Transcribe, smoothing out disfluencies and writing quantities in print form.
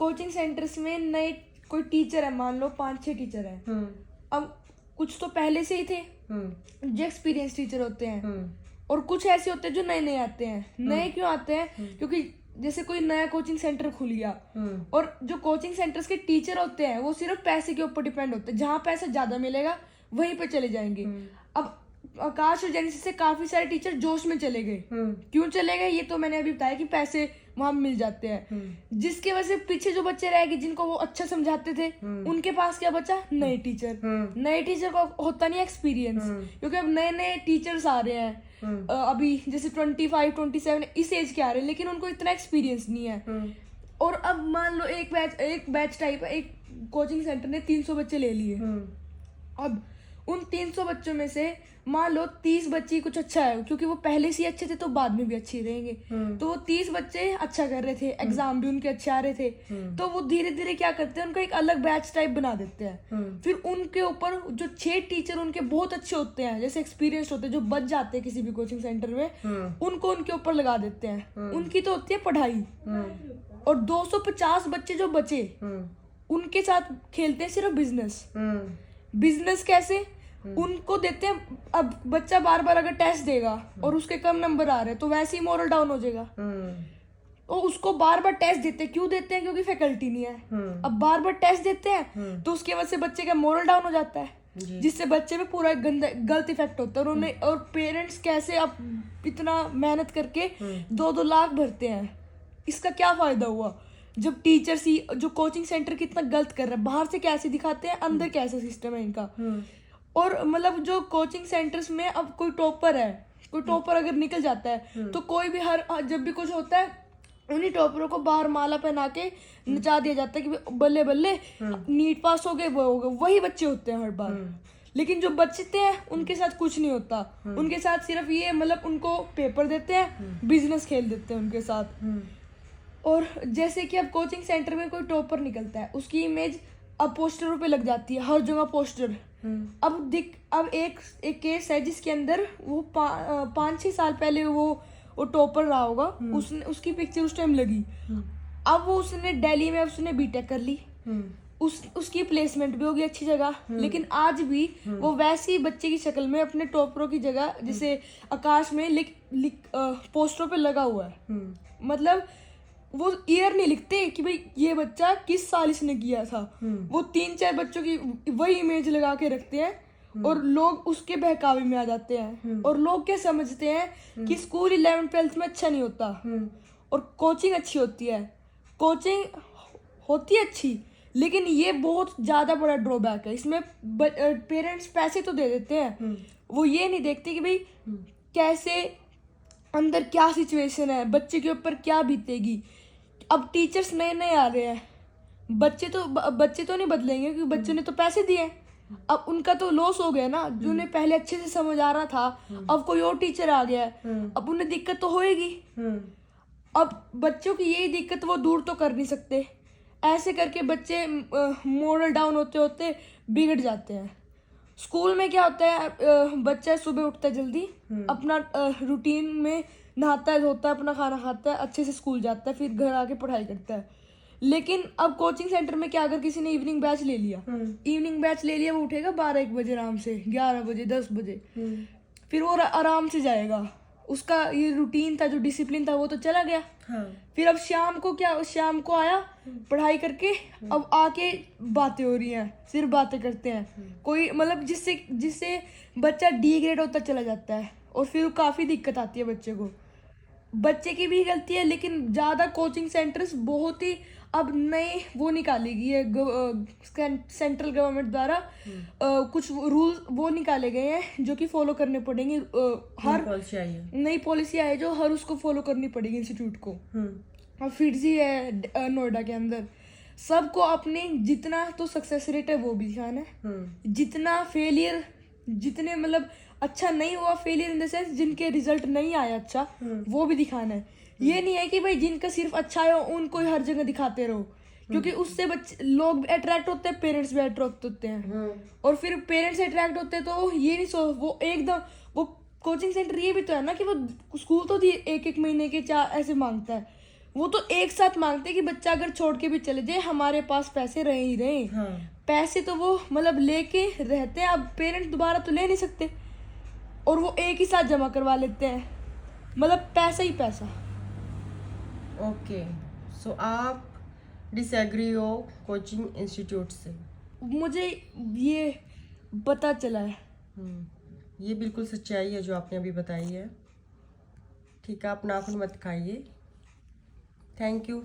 Coaching centres में नए कोई टीचर है, मान लो 5-6 टीचर है, अब कुछ तो पहले से ही थे जो एक्सपीरियंस टीचर होते हैं, और कुछ ऐसे होते हैं जो नए नए आते हैं। नए क्यों आते हैं? क्योंकि जैसे कोई नया कोचिंग सेंटर खुल गया, और जो कोचिंग सेंटर्स के टीचर होते हैं वो सिर्फ पैसे के ऊपर डिपेंड होते हैं, जहाँ पैसा ज्यादा मिलेगा वहीं पे चले जाएंगे। अब आकाश और जेनेसिस से काफी सारे टीचर जोश में चले गए। क्यों चले गए? ये तो मैंने अभी बताया कि पैसे वहां मिल जाते हैं, जिसके वजह से पीछे जो बच्चे रह गए जिनको वो अच्छा समझाते थे, उनके पास क्या बचा? नए टीचर। नए टीचर को होता नहीं एक्सपीरियंस, क्योंकि अब नए नए टीचर्स आ रहे हैं, अभी जैसे 25-27 इस एज के आ रहे हैं, लेकिन उनको इतना एक्सपीरियंस नहीं है। और अब मान लो एक बैच टाइप, एक कोचिंग सेंटर ने 300 बच्चे ले लिए। अब उन 300 बच्चों में से मान लो 30 बच्चे कुछ अच्छा है, क्योंकि वो पहले से ही अच्छे थे तो बाद में भी अच्छे रहेंगे। तो वो 30 बच्चे अच्छा कर रहे थे, एग्जाम भी उनके अच्छे आ रहे थे, तो वो धीरे धीरे क्या करते हैं, उनका एक अलग बैच टाइप बना देते हैं। फिर उनके ऊपर जो 6 टीचर उनके बहुत अच्छे होते हैं, जैसे एक्सपीरियंस होते हैं, जो बच जाते हैं किसी भी कोचिंग सेंटर में, उनको उनके ऊपर लगा देते हैं। उनकी तो होती है पढ़ाई, और 250 बच्चे जो बचे उनके साथ खेलते हैं सिर्फ बिजनेस। बिजनेस कैसे? उनको देते हैं, अब बच्चा बार बार अगर टेस्ट देगा और उसके कम नंबर आ रहे हैं तो वैसे ही मोरल डाउन हो जाएगा, और उसको बार बार टेस्ट देते हैं। क्यों देते हैं? क्योंकि फैकल्टी नहीं है। अब बार बार टेस्ट देते हैं तो उसकी वजह से बच्चे का मोरल डाउन हो जाता है, जिससे बच्चे में पूरा गलत इफेक्ट होता है। और उन्हें, और पेरेंट्स कैसे अब इतना मेहनत करके 2-2 लाख भरते हैं, इसका क्या फायदा हुआ? जब टीचर्स ही जो कोचिंग सेंटर कितना गलत कर रहे हैं, बाहर से कैसे दिखाते हैं, अंदर कैसा सिस्टम है इनका। और मतलब जो कोचिंग सेंटर्स में अब कोई टॉपर है, कोई टॉपर अगर निकल जाता है तो कोई भी जब भी कुछ होता है उन्हीं टॉपरों को बाहर माला पहना के नचा दिया जाता है कि बल्ले बल्ले नीट पास हो गए, वो हो गए। वही बच्चे होते हैं हर बार, लेकिन जो बचते हैं उनके साथ कुछ नहीं होता। उनके साथ सिर्फ ये, मतलब उनको पेपर देते हैं, बिजनेस खेल देते हैं उनके साथ। और जैसे कि अब कोचिंग सेंटर में कोई टॉपर निकलता है, उसकी इमेज अब पोस्टरों पे लग जाती है, हर जगह पोस्टर। अब एक केस है जिसके अंदर वो 5-6 साल पहले वो टॉपर रहा होगा, उसकी पिक्चर उस टाइम लगी। अब वो उसने दिल्ली में उसने बीटेक कर ली, उसकी प्लेसमेंट भी होगी अच्छी जगह, लेकिन आज भी वो वैसी बच्चे की शक्ल में अपने टॉपरों की जगह जैसे आकाश में पोस्टरों पे लगा हुआ है। मतलब वो ईयर नहीं लिखते कि भाई ये बच्चा किस साल इसने किया था, वो 3-4 बच्चों की वही इमेज लगा के रखते हैं, और लोग उसके बहकावे में आ जाते हैं। और लोग क्या समझते हैं कि स्कूल 11th-12th में अच्छा नहीं होता और कोचिंग अच्छी होती है। कोचिंग होती है अच्छी, लेकिन ये बहुत ज्यादा बड़ा ड्रॉबैक है इसमें। पेरेंट्स पैसे तो दे देते हैं, वो ये नहीं देखते कि भाई कैसे अंदर क्या सिचुएशन है, बच्चे के ऊपर क्या बीतेगी। अब टीचर्स नए नए आ रहे हैं, बच्चे तो नहीं बदलेंगे, क्योंकि बच्चों ने तो पैसे दिए। अब उनका तो लॉस हो गया ना, जो उन्हें पहले अच्छे से समझ आ रहा था, अब कोई और टीचर आ गया है, अब उन्हें दिक्कत तो होएगी। अब बच्चों की यही दिक्कत वो दूर तो कर नहीं सकते। ऐसे करके बच्चे मोरल डाउन होते होते बिगड़ जाते हैं। स्कूल में क्या होता है, बच्चा सुबह उठता है जल्दी, अपना रूटीन में नहाता है, धोता है, अपना खाना खाता है, अच्छे से स्कूल जाता है, फिर घर आके पढ़ाई करता है। लेकिन अब कोचिंग सेंटर में क्या, अगर किसी ने इवनिंग बैच ले लिया, वो उठेगा 12-1 बजे आराम से, 11 बजे 10 बजे, फिर वो आराम से जाएगा। उसका ये रूटीन था, जो डिसिप्लिन था, वो तो चला गया। फिर अब शाम को आया पढ़ाई करके, अब आके बातें हो रही हैं, सिर्फ बातें करते हैं कोई, मतलब जिससे बच्चा डिग्रेड होता चला जाता है, और फिर काफी दिक्कत आती है बच्चे को। बच्चे की भी गलती है, लेकिन ज्यादा कोचिंग सेंटर्स बहुत ही अब नए वो निकालेगी है, सेंट्रल गवर्नमेंट द्वारा कुछ रूल वो निकाले गए हैं जो कि फॉलो करने पड़ेंगे। हर नई पॉलिसी आई है जो हर उसको फॉलो करनी पड़ेगी इंस्टीट्यूट को। और फिरजी है नोएडा के अंदर, सबको अपने जितना तो सक्सेस रेट है वो भी दिखाना है, जितना फेलियर, जितने मतलब अच्छा नहीं हुआ, फेलियर इन द सेंस जिनके रिजल्ट नहीं आया अच्छा, वो भी दिखाना है। ये नहीं है कि भाई जिनका सिर्फ अच्छा है उनको ही हर जगह दिखाते रहो, क्योंकि उससे बच्चे लोग अट्रैक्ट होते हैं, पेरेंट्स भी अट्रैक्ट होते हैं, और फिर पेरेंट्स अट्रैक्ट होते हैं तो ये नहीं वो एकदम वो कोचिंग सेंटर ये भी तो है ना कि वो स्कूल तो 1-1 महीने के 4 ऐसे मांगता है, वो तो एक साथ मांगते हैं कि बच्चा अगर छोड़ के भी चले जाए हमारे पास पैसे रहे ही रहे। हाँ। पैसे तो वो मतलब लेके रहते हैं, अब पेरेंट्स दोबारा तो ले नहीं सकते और वो एक ही साथ जमा करवा लेते हैं, मतलब पैसा ही पैसा। ओके, सो आप डिसएग्री हो कोचिंग इंस्टीट्यूट से? मुझे ये पता चला है। ये बिल्कुल सच्चाई है जो आपने अभी बताई है। ठीक है, आप नाखून मत खाइए। Thank you.